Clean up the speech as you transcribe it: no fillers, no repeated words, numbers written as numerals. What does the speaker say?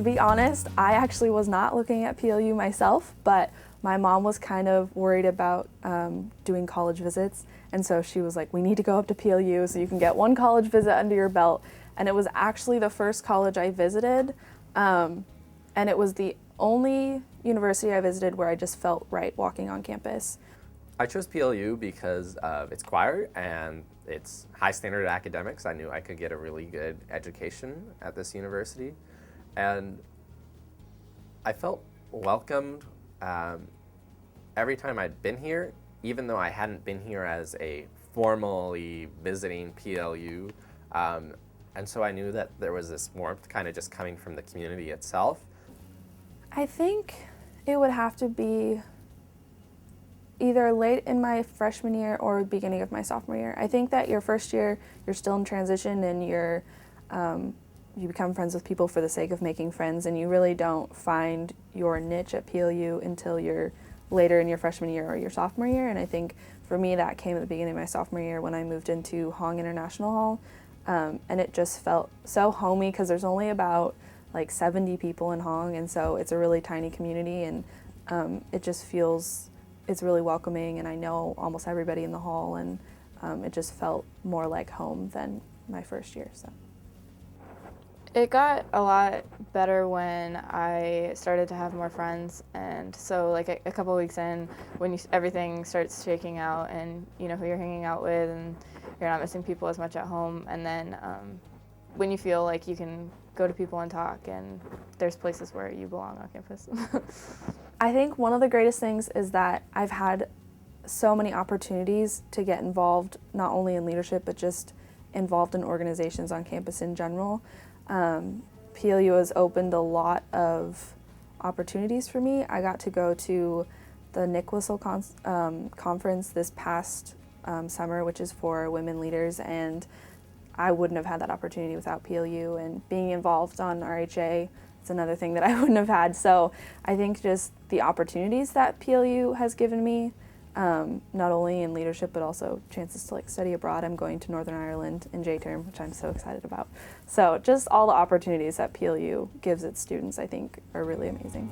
To be honest, I actually was not looking at PLU myself, but my mom was kind of worried about doing college visits, and so she was like, we need to go up to PLU so you can get one college visit under your belt. And it was actually the first college I visited, and it was the only university I visited where I just felt right walking on campus. I chose PLU because of its choir and its high standard academics. I knew I could get a really good education at this university, and I felt welcomed every time I'd been here, even though I hadn't been here as a formally visiting PLU. And so I knew that there was this warmth kind of just coming from the community itself. I think it would have to be either late in my freshman year or beginning of my sophomore year. I think that your first year, you're still in transition and you become friends with people for the sake of making friends, and you really don't find your niche at PLU until you're later in your freshman year or your sophomore year. And I think for me that came at the beginning of my sophomore year when I moved into Hong International Hall, and it just felt so homey because there's only about like 70 people in Hong, and so it's a really tiny community, and it just feels, it's really welcoming, and I know almost everybody in the hall, and it just felt more like home than my first year. So it got a lot better when I started to have more friends, and so like a couple weeks in, when everything starts shaking out and you know who you're hanging out with and you're not missing people as much at home, and then when you feel like you can go to people and talk and there's places where you belong on campus. I think one of the greatest things is that I've had so many opportunities to get involved, not only in leadership, but just involved in organizations on campus in general. PLU has opened a lot of opportunities for me. I got to go to the Nick Whistle conference this past summer, which is for women leaders, and I wouldn't have had that opportunity without PLU, and being involved on RHA, it's another thing that I wouldn't have had. So I think just the opportunities that PLU has given me, not only in leadership, but also chances to like study abroad. I'm going to Northern Ireland in J-term, which I'm so excited about. So just all the opportunities that PLU gives its students, I think, are really amazing.